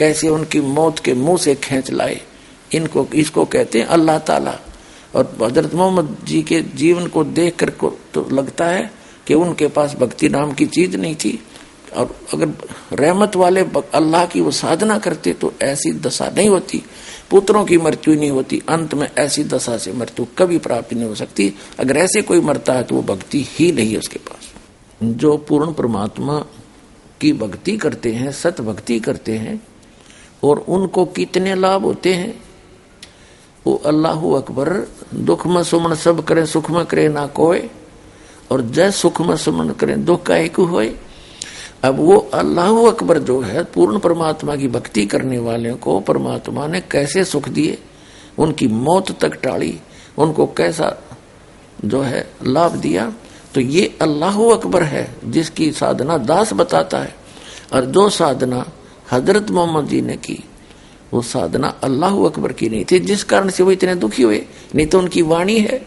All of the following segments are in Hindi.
कैसे उनकी मौत के मुंह से खींच लाए, इनको इसको कहते हैं अल्लाह ताला। और हजरत मोहम्मद जी के जीवन को देख कर को तो लगता है कि उनके पास भक्ति नाम की चीज नहीं थी, और अगर रहमत वाले अल्लाह की वो साधना करते तो ऐसी दशा नहीं होती, पुत्रों की मृत्यु नहीं होती, अंत में ऐसी दशा से मृत्यु कभी प्राप्त नहीं हो सकती। अगर ऐसे कोई मरता है तो वो भक्ति ही नहीं है उसके पास। जो पूर्ण परमात्मा की भक्ति करते हैं, सत भक्ति करते हैं, और उनको कितने लाभ होते हैं। वो अल्लाहु अकबर, दुख में सुमन सब करें, सुख में करे ना कोई, और जय सुख में सुमन करें दुख का एक होए। अब वो अल्लाहु अकबर जो है, पूर्ण परमात्मा की भक्ति करने वाले को परमात्मा ने कैसे सुख दिए, उनकी मौत तक टाली, उनको कैसा जो है लाभ दिया। तो ये अल्लाहु अकबर है जिसकी साधना दास बताता है। और जो साधना हजरत मोहम्मद जी ने की वो साधना अल्लाहु अकबर की नहीं थी, जिस कारण से वो इतने दुखी हुए। नहीं तो उनकी वाणी है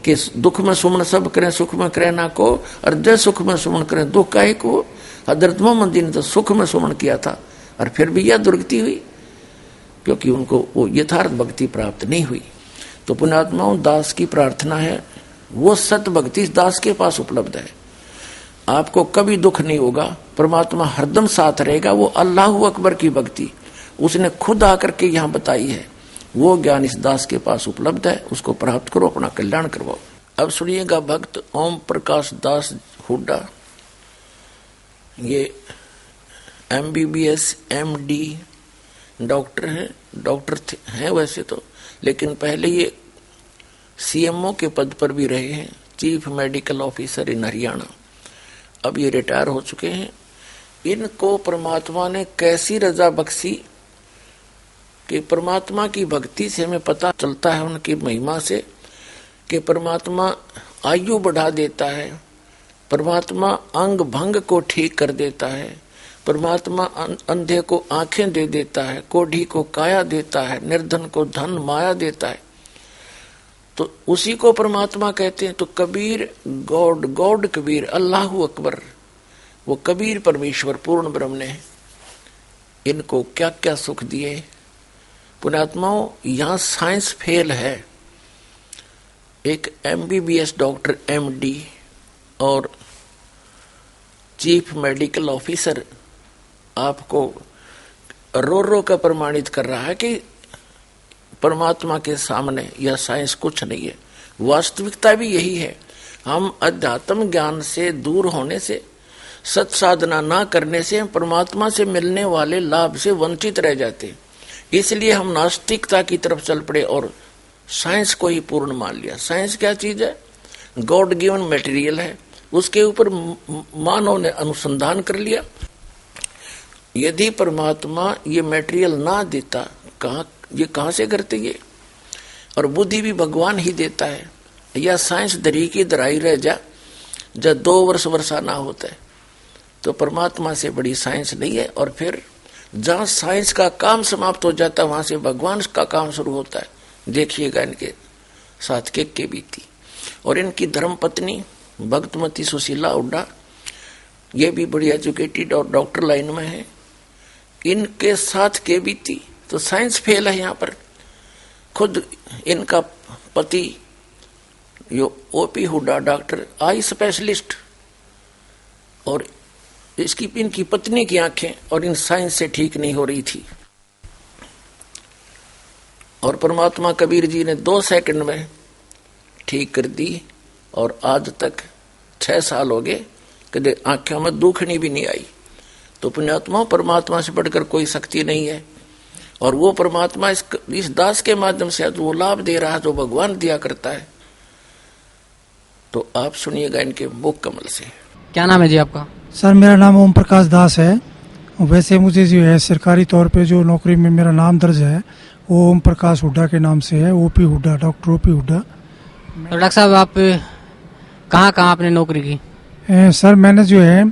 कि दुख में सुमन सब करें, सुख में करें ना को, और जय सुख में सुमन करें दुख का एक हो। हजरत मोहम्मद जी ने तो सुख में सुमन किया था, और फिर भी यह दुर्गति हुई, क्योंकि उनको वो यथार्थ भक्ति प्राप्त नहीं हुई। तो पुण्यात्माओं, दास की प्रार्थना है, वो सत भक्ति दास के पास उपलब्ध है। आपको कभी दुख नहीं होगा, परमात्मा हरदम साथ रहेगा। वो अल्लाहु अकबर की भक्ति उसने खुद आकर के यहाँ बताई है, वो ज्ञान इस दास के पास उपलब्ध है, उसको प्राप्त करो, अपना कल्याण करवाओ। अब सुनिएगा भक्त ओम प्रकाश दास हुड्डा। ये MBBS MD डॉक्टर हैं, डॉक्टर हैं वैसे तो, लेकिन पहले ये CMO के पद पर भी रहे हैं, chief medical officer in Haryana. अब ये रिटायर हो चुके हैं। इनको परमात्मा ने कैसी रजा बख्शी कि परमात्मा की भक्ति से हमें पता चलता है, उनकी महिमा से, कि परमात्मा आयु बढ़ा देता है, परमात्मा अंग भंग को ठीक कर देता है, परमात्मा अंधे को आंखें दे देता है, कोढ़ी को काया देता है, निर्धन को धन माया देता है। तो उसी को परमात्मा कहते हैं। तो कबीर गॉड, गॉड कबीर, अल्लाहु अकबर, वो कबीर परमेश्वर पूर्ण ब्रह्म ने इनको क्या क्या सुख दिए। पुण्यात्माओं, यहाँ साइंस फेल है। एक MBBS डॉक्टर MD और चीफ मेडिकल ऑफिसर आपको रो रो कर प्रमाणित कर रहा है कि परमात्मा के सामने यह साइंस कुछ नहीं है। वास्तविकता भी यही है। हम अध्यात्म ज्ञान से दूर होने से, सत साधना ना करने से, हम परमात्मा से मिलने वाले लाभ से वंचित रह जाते हैं। इसलिए हम नास्तिकता की तरफ चल पड़े और साइंस को ही पूर्ण मान लिया। साइंस क्या चीज है? गॉड गिवन मटेरियल है, उसके ऊपर मानव ने अनुसंधान कर लिया। यदि परमात्मा ये मटेरियल ना देता, कहां से करते ये? और बुद्धि भी भगवान ही देता है। या साइंस दरी की दराई रह जा, जब 2 वर्ष वर्षा ना होता है, तो परमात्मा से बड़ी साइंस नहीं है। और फिर जहां साइंस का काम समाप्त हो जाता है, वहां से भगवान का काम शुरू होता है। देखिएगा इनके साथ के बीती। और इनकी धर्म पत्नी भक्तमती सुशीला हुड्डा, ये भी बड़ी एजुकेटेड और डॉक्टर लाइन में है। इनके साथ के बीती। तो साइंस फेल है यहाँ पर। खुद इनका पति यो OP Hooda, doctor, eye specialist, और इनकी पत्नी की आंखें और इन साइंस से ठीक नहीं हो रही थी। और परमात्मा कबीर जी ने 2 सेकंड में ठीक कर दी। और आज तक 6 साल हो गए, कभी आंखों में दुखनी भी नहीं आई। तो पुण्यात्मा, परमात्मा से बढ़कर कोई शक्ति नहीं है। और वो परमात्मा इस दास के माध्यम से वो लाभ दे रहा है जो भगवान दिया करता है। तो आप सुनिएगा इनके मुख कमल से। क्या नाम है जी आपका? सर, मेरा नाम ओम प्रकाश दास है। वैसे मुझे जो है सरकारी तौर पे जो नौकरी में मेरा नाम दर्ज है वो ओम प्रकाश हुड्डा के नाम से है। OP Hooda, doctor OP Hooda. तो डॉक्टर साहब, आप कहाँ आपने नौकरी की? सर, मैंने जो है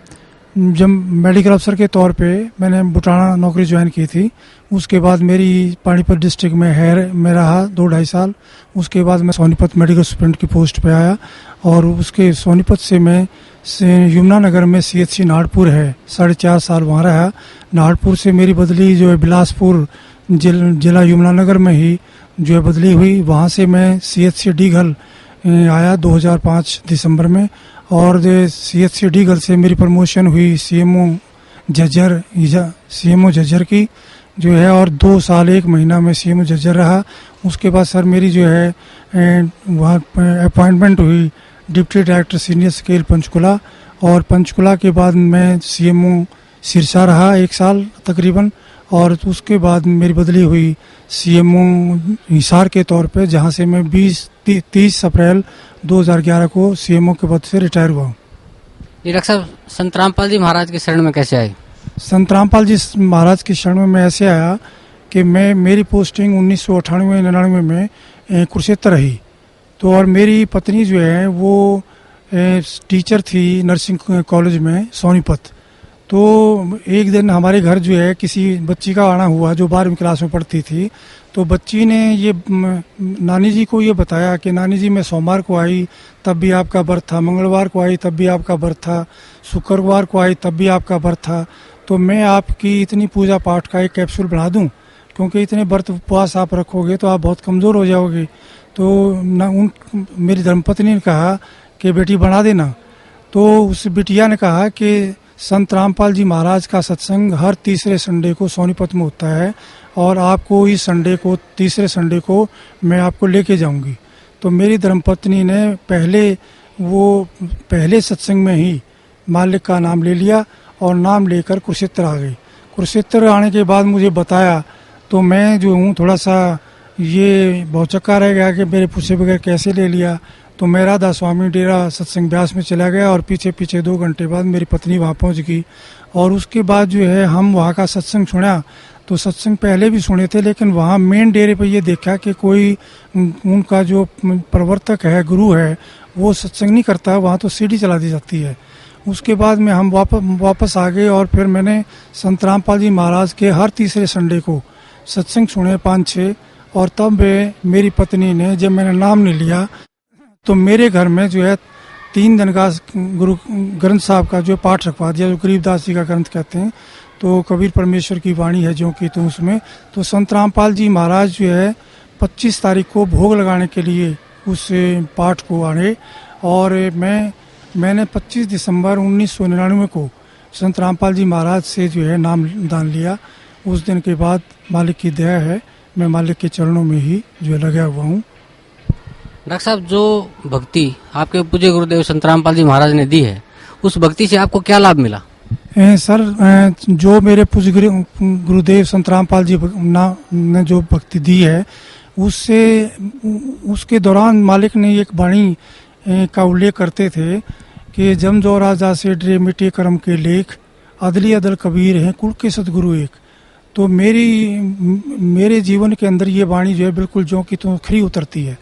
जब मेडिकल अफसर के तौर पे मैंने बुटाना नौकरी ज्वाइन की थी। उसके बाद मेरी पानीपत डिस्ट्रिक्ट में में रहा 2-2.5 साल। उसके बाद मैं सोनीपत मेडिकल सुपरिटेंडेंट की पोस्ट पे आया, और उसके सोनीपत से मैं यमुना नगर में CHC नागपुर है, 4.5 साल वहाँ रहा। नागपुर से मेरी बदली जो है बिलासपुर जिला यमुनानगर में ही जो है बदली हुई। वहाँ से मैं CHC डीघल आया 2005 दिसंबर में, और CHC डीघल से मेरी प्रमोशन हुई CMO झज्जर की जो है, और 2 साल 1 महीना में CMO झज्जर रहा। उसके बाद सर मेरी जो है वहाँ अपॉइंटमेंट हुई deputy director senior scale Panchkula, और पंचकुला के बाद मैं CMO सिरसा रहा 1 साल तकरीबन, और उसके बाद मेरी बदली हुई CMO हिसार के तौर पे, जहाँ से मैं 30 अप्रैल 2011 को CMO के पद से रिटायर हुआ हूँ। जी डॉक्टर साहब, संत रामपाल जी महाराज के शरण में कैसे आए? संत रामपाल जी महाराज के शरण में मैं ऐसे आया कि मेरी पोस्टिंग 1998-99 में कुरुक्षेत्र रही। तो और मेरी पत्नी जो है वो टीचर थी नर्सिंग कॉलेज में सोनीपत। तो एक दिन हमारे घर जो है किसी बच्ची का आना हुआ जो 12वीं क्लास में पढ़ती थी। तो बच्ची ने ये नानी जी को ये बताया कि नानी जी मैं सोमवार को आई तब भी आपका व्रत था, मंगलवार को आई तब भी आपका व्रत था, शुक्रवार को आई तब भी आपका व्रत था। तो मैं आपकी इतनी पूजा पाठ का एक कैप्सूल बना दूं, क्योंकि इतने व्रत उपवास आप रखोगे तो आप बहुत कमज़ोर हो जाओगे। तो मेरी धर्मपत्नी ने कहा कि बेटी बना देना। तो उस बिटिया ने कहा कि संत रामपाल जी महाराज का सत्संग हर तीसरे संडे को सोनीपत में होता है, और आपको इस संडे को, तीसरे संडे को मैं आपको लेके जाऊंगी। तो मेरी धर्मपत्नी ने पहले सत्संग में ही मालिक का नाम ले लिया, और नाम लेकर कुरुक्षेत्र आ गई। कुरुक्षेत्र आने के बाद मुझे बताया तो मैं जो हूँ थोड़ा सा ये भौचक्का रह गया कि मेरे पूछे बगैर कैसे ले लिया। तो मैं राधा स्वामी डेरा सत्संग ब्यास में चला गया, और पीछे 2 घंटे बाद मेरी पत्नी वहाँ पहुँच गई। और उसके बाद जो है हम वहाँ का सत्संग सुना। तो सत्संग पहले भी सुने थे, लेकिन वहाँ मेन डेरे पर ये देखा कि कोई उनका जो प्रवर्तक है, गुरु है, वो सत्संग नहीं करता, वहाँ तो सीढ़ी चला दी जाती है। उसके बाद में हम वापस आ गए, और फिर मैंने संत रामपाल जी महाराज के हर तीसरे संडे को सत्संग सुने 5-6। और तब मेरी पत्नी ने, जब मैंने नाम नहीं लिया, तो मेरे घर में जो है 3 दिन का गुरु ग्रंथ साहब का जो पाठ रखवा दिया, जो गरीबदास जी का ग्रंथ कहते हैं। तो कबीर परमेश्वर की वाणी है जो कि तुम उसमें। तो संत रामपाल जी महाराज जो है 25 तारीख को भोग लगाने के लिए उस पाठ को आए, और मैंने 25 दिसंबर 1999 को संत रामपाल जी महाराज से जो है नाम दान लिया। उस दिन के बाद मालिक की दया है, मैं मालिक के चरणों में ही जो है लगा हुआ हूँ। डॉक्टर साहब, जो भक्ति आपके पूज्य गुरुदेव संत रामपाल जी महाराज ने दी है, उस भक्ति से आपको क्या लाभ मिला? सर, जो मेरे पूज्य गुरुदेव संत रामपाल जी ने जो भक्ति दी है, उसके दौरान मालिक ने एक वाणी का उल्लेख करते थे कि जम जो राजा से डरे मिटे कर्म के लेख, अदली अदल कबीर हैं कुल के सतगुरु एक। तो मेरे जीवन के अंदर ये वाणी जो है बिल्कुल जो कि तो खरी उतरती है,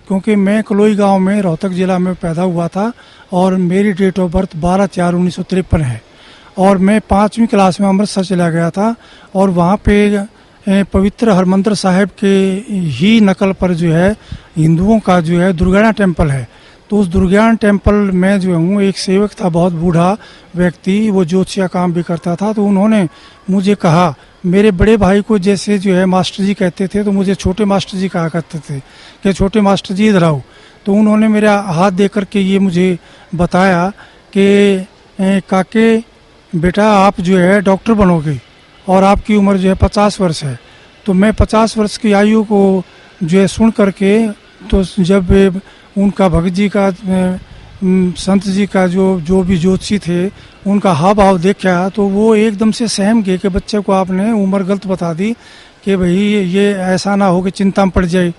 क्योंकि मैं कलोई गांव में रोहतक जिला में पैदा हुआ था, और मेरी डेट ऑफ बर्थ 12/4/1953 है, और मैं 5वीं क्लास में अमृतसर चला गया था। और वहाँ पे पवित्र हरमंदिर साहिब के ही नकल पर जो है हिंदुओं का जो है दुर्गाना टेम्पल है। तो उस दुर्गान टेम्पल में जो हूँ, एक सेवक था, बहुत बूढ़ा व्यक्ति, वो ज्योतिषा काम भी करता था। तो उन्होंने मुझे कहा, मेरे बड़े भाई को जैसे जो है मास्टर जी कहते थे, तो मुझे छोटे मास्टर जी कहा करते थे कि छोटे मास्टर जी इधर आओ। तो उन्होंने मेरा हाथ दे करके ये मुझे बताया कि काके बेटा, आप जो है डॉक्टर बनोगे, और आपकी उम्र जो है 50 वर्ष है। तो मैं 50 वर्ष की आयु को जो है सुन करके, तो जब उनका भगत जी का, संत जी का जो भी ज्योतिषी थे, उनका हाव भाव देखा, तो वो एकदम से सहम गए कि बच्चे को आपने उम्र गलत बता दी, कि भाई ये ऐसा ना हो कि चिंता में पड़ जाए।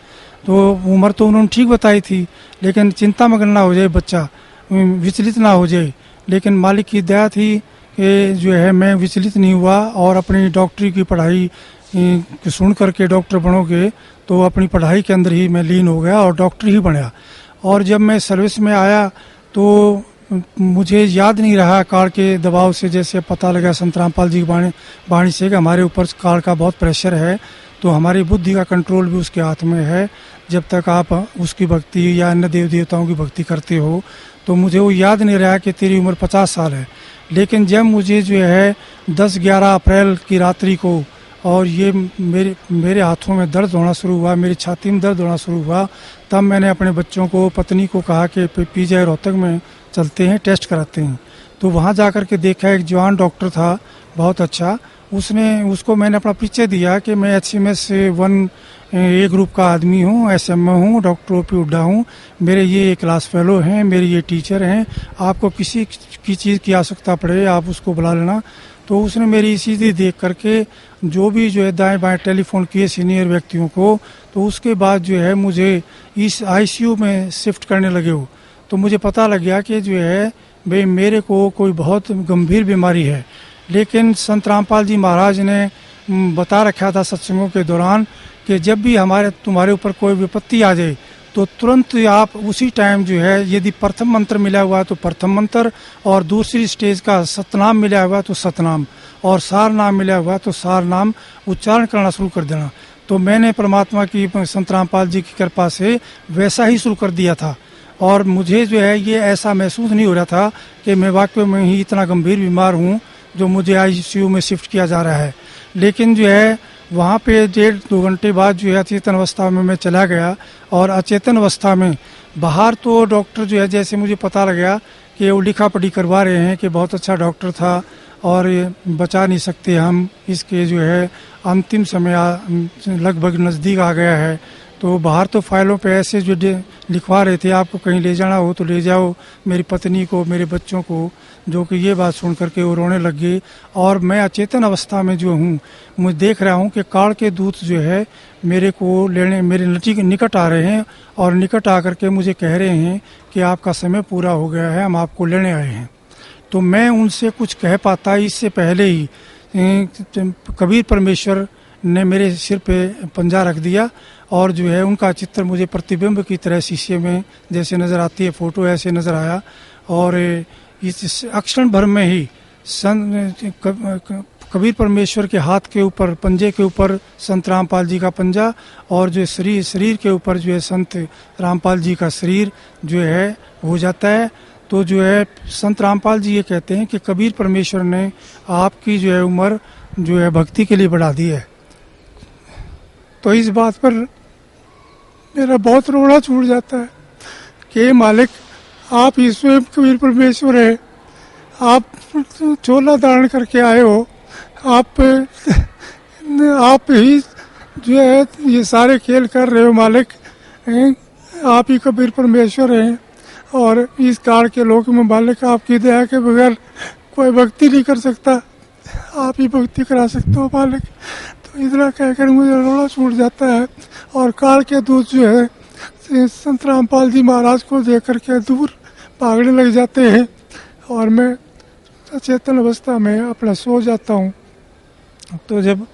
तो उम्र तो उन्होंने ठीक बताई थी, लेकिन चिंता मगन ना हो जाए, बच्चा विचलित ना हो जाए। लेकिन मालिक की दया थी कि जो है मैं विचलित नहीं हुआ, और अपनी डॉक्टरी की पढ़ाई सुन करके डॉक्टर बनोगे, तो अपनी पढ़ाई के अंदर ही मैं लीन हो गया और डॉक्टर ही बना। और जब मैं सर्विस में आया तो मुझे याद नहीं रहा, काल के दबाव से जैसे पता लगा संत रामपाल जी की वाणी से कि हमारे ऊपर काल का बहुत प्रेशर है। तो हमारी बुद्धि का कंट्रोल भी उसके हाथ में है। जब तक आप उसकी भक्ति या अन्य देव देवताओं की भक्ति करते हो, तो मुझे वो याद नहीं रहा कि तेरी उम्र 50 साल है। लेकिन जब मुझे जो है 10-11 अप्रैल की रात्रि को और ये मेरे हाथों में दर्द होना शुरू हुआ, मेरी छाती में दर्द होना शुरू हुआ, तब मैंने अपने बच्चों को, पत्नी को कहा कि पीजीआई रोहतक में चलते हैं, टेस्ट कराते हैं। तो वहाँ जा कर के देखा, एक जवान डॉक्टर था, बहुत अच्छा। उसको मैंने अपना परिचय दिया कि मैं HMS से 1A ग्रुप का आदमी हूँ, SMA हूँ, डॉक्टर OP हुड्डा हूँ, मेरे ये क्लास फेलो हैं, मेरे ये टीचर हैं, आपको किसी की चीज़ की आवश्यकता पड़े आप उसको बुला लेना। तो उसने मेरी स्थिति देख करके जो है दाएं बाएं टेलीफोन किए सीनियर व्यक्तियों को, तो उसके बाद जो है मुझे इस ICU में शिफ्ट करने लगे हो। तो मुझे पता लग गया कि जो है भाई मेरे को कोई बहुत गंभीर बीमारी है। लेकिन संत रामपाल जी महाराज ने बता रखा था सत्संगों के दौरान कि जब भी तुम्हारे ऊपर कोई विपत्ति आ जाए तो तुरंत आप उसी टाइम जो है, यदि प्रथम मंत्र मिला हुआ है तो प्रथम मंत्र, और दूसरी स्टेज का सतनाम मिला हुआ है तो सतनाम, और सार नाम मिला हुआ है तो सार नाम उच्चारण करना शुरू कर देना। तो मैंने परमात्मा की, संत रामपाल जी की कृपा से वैसा ही शुरू कर दिया था। और मुझे जो है ये ऐसा महसूस नहीं हो रहा था कि मैं वाकई में ही इतना गंभीर बीमार हूँ जो मुझे ICU में शिफ्ट किया जा रहा है। लेकिन जो है वहाँ पे 1.5-2 घंटे बाद जो है अचेतन अवस्था में मैं चला गया, और अचेतन अवस्था में बाहर तो डॉक्टर जो है, जैसे मुझे पता लग गया कि वो लिखा पढ़ी करवा रहे हैं कि बहुत अच्छा डॉक्टर था और बचा नहीं सकते हम, इसके जो है अंतिम समय लगभग नज़दीक आ गया है। तो बाहर तो फाइलों पे ऐसे जो लिखवा रहे थे, आपको कहीं ले जाना हो तो ले जाओ मेरी पत्नी को, मेरे बच्चों को, जो कि ये बात सुन करके वो रोने लग गए। और मैं अचेतन अवस्था में जो हूँ, मैं देख रहा हूँ कि काल के दूत जो है मेरे को लेने मेरे निकट आ रहे हैं, और निकट आकर के मुझे कह रहे हैं कि आपका समय पूरा हो गया है, हम आपको लेने आए हैं। तो मैं उनसे कुछ कह पाता इससे पहले ही कबीर परमेश्वर ने मेरे सिर पे पंजा रख दिया, और जो है उनका चित्र मुझे प्रतिबिंब की तरह शीशे में जैसे नज़र आती है फोटो, ऐसे नज़र आया। और इस अक्षण भर में ही कबीर परमेश्वर के हाथ के ऊपर, पंजे के ऊपर संत रामपाल जी का पंजा, और जो शरीर के ऊपर जो है संत रामपाल जी का शरीर जो है हो जाता है। तो जो है संत रामपाल जी ये कहते हैं कि कबीर परमेश्वर ने आपकी जो है उम्र जो है भक्ति के लिए बढ़ा दी है। तो इस बात पर मेरा बहुत रोना छूट जाता है कि मालिक, आप ही स्वयं कबीर परमेश्वर है, आप चोला धारण करके आए हो, आप ही जो है ये सारे खेल कर रहे हो मालिक, आप ही कबीर परमेश्वर हैं। और इस काल के लोक में मालिक आपकी दया के बगैर कोई भक्ति नहीं कर सकता, आप ही भक्ति करा सकते हो मालिक। तो इतना कहकर मुझे रोना छूट जाता है। और काल के दूत जो है संत रामपाल जी महाराज को देख करके दूर भागने लग जाते हैं, और मैं अचेतन अवस्था में अपना सो जाता हूँ। तो जब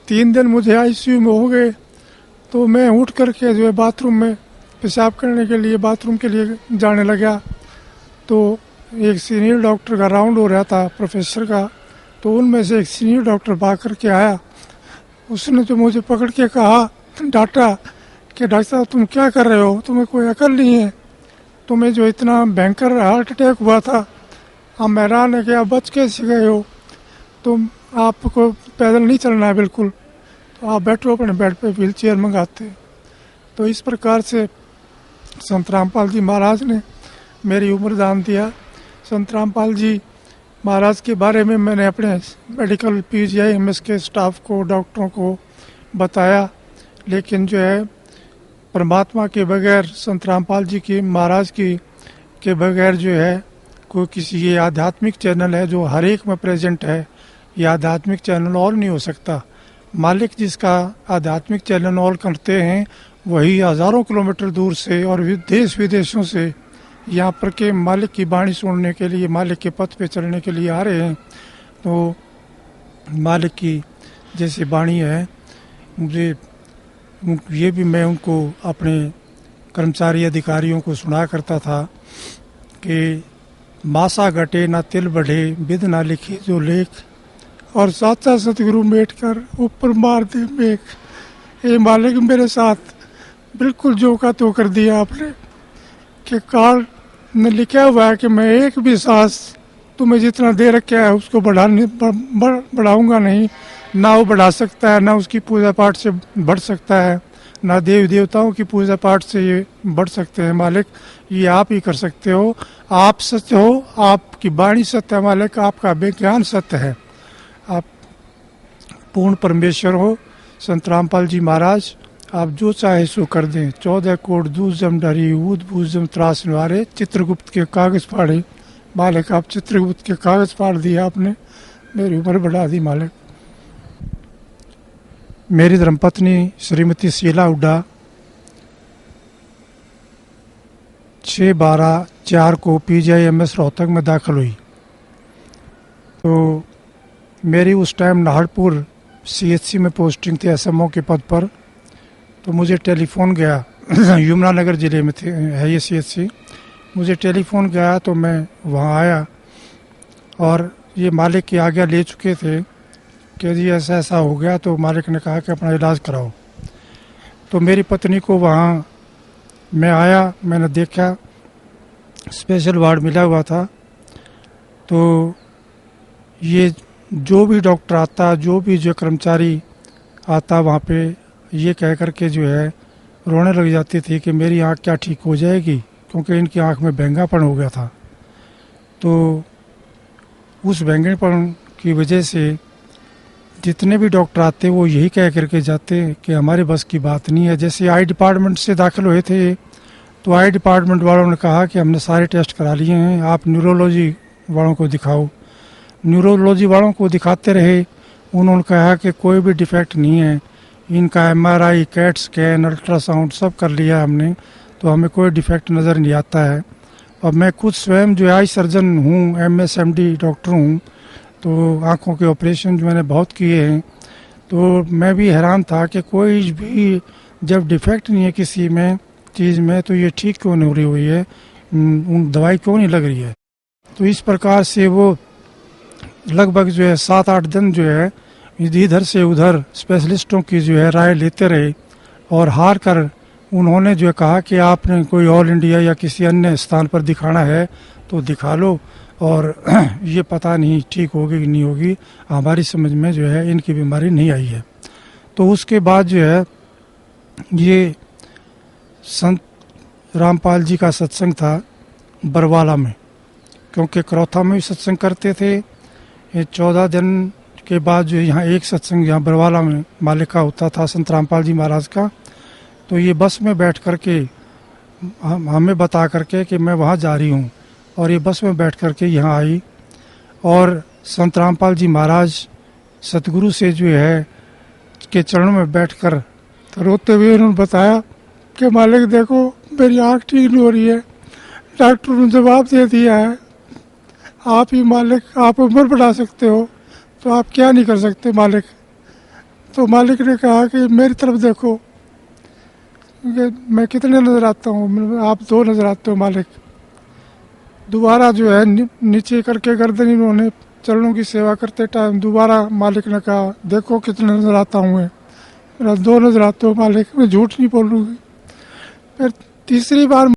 3 दिन मुझे ICU में हो गए, तो मैं उठ करके जो है बाथरूम में पेशाब करने के लिए, बाथरूम के लिए जाने लगा। तो एक सीनियर डॉक्टर का राउंड हो रहा था, प्रोफेसर का, तो उनमें से एक सीनियर डॉक्टर भाग करके आया। उसने जो मुझे पकड़ के कहा, डांटा कि डॉक्टर साहब तुम क्या कर रहे हो, तुम्हें कोई अकल नहीं है, तुम्हें जो इतना भयंकर हार्ट अटैक हुआ था, हम हैरान है कि आप बच कैसे गए हो, तुम आपको पैदल नहीं चलना है बिल्कुल, तो आप बैठो अपने बेड पे, व्हील चेयर मंगाते। तो इस प्रकार से संत रामपाल जी महाराज ने मेरी उम्र दान दिया। संत रामपाल जी महाराज के बारे में मैंने अपने मेडिकल PGI MS के स्टाफ को, डॉक्टरों को बताया, लेकिन जो है परमात्मा के बगैर, संत रामपाल जी की महाराज की के बगैर जो है कोई किसी, ये आध्यात्मिक चैनल है जो हर एक में प्रेजेंट है, ये आध्यात्मिक चैनल और नहीं हो सकता। मालिक जिसका आध्यात्मिक चैनल और करते हैं, वही हज़ारों किलोमीटर दूर से और देश विदेशों से यहाँ पर के मालिक की वाणी सुनने के लिए, मालिक के पथ पे चलने के लिए आ रहे हैं। तो मालिक की जैसी वाणी है, मुझे ये भी मैं उनको, अपने कर्मचारी अधिकारियों को सुना करता था कि मासा घटे ना तिल बढ़े, विद ना लिखे जो लेख, और साचा सतगुरु मेट कर ऊपर मार दे मेघ। ये मालिक मेरे साथ बिल्कुल जो का तो कर दिया आपने कि कार्ड में लिखा हुआ है कि मैं एक भी सांस तुम्हें जितना दे रखा है उसको बढ़ाऊंगा नहीं, ना वो बढ़ा सकता है, ना उसकी पूजा पाठ से बढ़ सकता है, ना देवी देवताओं की पूजा पाठ से ये बढ़ सकते हैं। मालिक ये आप ही कर सकते हो, आप सत्य हो, आपकी वाणी सत्य है मालिक, आपका विज्ञान सत्य है, आप पूर्ण परमेश्वर हो। संत रामपाल जी महाराज आप जो चाहे सो कर दें। 14 कोट दूसम डरी ऊद भूजम त्रास निवारे, चित्रगुप्त के कागज फाड़े। मालिक आप चित्रगुप्त के कागज फाड़ दिए आपने, मेरी उम्र बढ़ा दी मालिक। मेरी धर्मपत्नी श्रीमती शीला हुड्डा 6/12/4 को PGIMS रोहतक में दाखिल हुई। तो मेरी उस टाइम नाहरपुर CHC में पोस्टिंग थी SMO के पद पर। तो मुझे टेलीफोन गया यमुनानगर ज़िले में थे है ये CHC। मुझे टेलीफोन गया तो मैं वहाँ आया और ये मालिक की आज्ञा ले चुके थे कि जी ऐसा ऐसा हो गया। तो मालिक ने कहा कि अपना इलाज कराओ। तो मेरी पत्नी को वहाँ मैं आया, मैंने देखा स्पेशल वार्ड मिला हुआ था। तो ये जो भी डॉक्टर आता, जो भी जो कर्मचारी आता वहाँ पे ये कह कर के जो है रोने लग जाती थी कि मेरी आँख क्या ठीक हो जाएगी, क्योंकि इनकी आँख में बैंगापन हो गया था। तो उस बैंगनपन की वजह से जितने भी डॉक्टर आते वो यही कह करके जाते कि हमारे बस की बात नहीं है। जैसे आई डिपार्टमेंट से दाखिल हुए थे तो आई डिपार्टमेंट वालों ने कहा कि हमने सारे टेस्ट करा लिए हैं, आप न्यूरोलॉजी वालों को दिखाओ। न्यूरोलॉजी वालों को दिखाते रहे, उन्होंने कहा कि कोई भी डिफेक्ट नहीं है, इनका MRI, कैट स्कैन, अल्ट्रासाउंड सब कर लिया हमने, तो हमें कोई डिफेक्ट नज़र नहीं आता है। और मैं खुद स्वयं जो आई सर्जन हूँ, MSMD डॉक्टर हूँ, तो आँखों के ऑपरेशन जो मैंने बहुत किए हैं। तो मैं भी हैरान था कि कोई भी जब डिफेक्ट नहीं है किसी में चीज़ में तो ये ठीक क्यों नहीं हो रही हुई है, दवाई क्यों नहीं लग रही है। तो इस प्रकार से वो लगभग जो है 7-8 दिन जो है इधर से उधर स्पेशलिस्टों की जो है राय लेते रहे और हार कर उन्होंने जो कहा कि आपने कोई ऑल इंडिया या किसी अन्य स्थान पर दिखाना है तो दिखा लो, और ये पता नहीं ठीक होगी कि नहीं होगी, हमारी समझ में जो है इनकी बीमारी नहीं आई है। तो उसके बाद जो है ये संत रामपाल जी का सत्संग था बरवाला में, क्योंकि करौथा में भी सत्संग करते थे। ये 14 दिन के बाद जो यहाँ एक सत्संग यहाँ बरवाला में मालिक का होता था संत रामपाल जी महाराज का। तो ये बस में बैठ कर के हमें बता करके कि मैं वहाँ जा रही हूँ, और ये बस में बैठ कर के यहाँ आई और संत रामपाल जी महाराज सतगुरु से जो है के चरणों में बैठकर तो रोते हुए उन्होंने बताया कि मालिक देखो मेरी आँख ठीक नहीं हो रही है, डॉक्टर ने जवाब दे दिया है आप ही मालिक, आप उम्र बढ़ा सकते हो तो आप क्या नहीं कर सकते मालिक। तो मालिक ने कहा कि मेरी तरफ देखो मैं कितने नज़र आता हूँ, आप 2 नज़र आते हो मालिक। दोबारा जो है नीचे करके गर्दन इन्होंने चरणों की सेवा करते टाइम दोबारा मालिक ने कहा देखो कितने नज़र आता हूँ मैं, मेरा 2 नज़र आते हो मालिक, मैं झूठ नहीं बोलूँगी। फिर तीसरी बार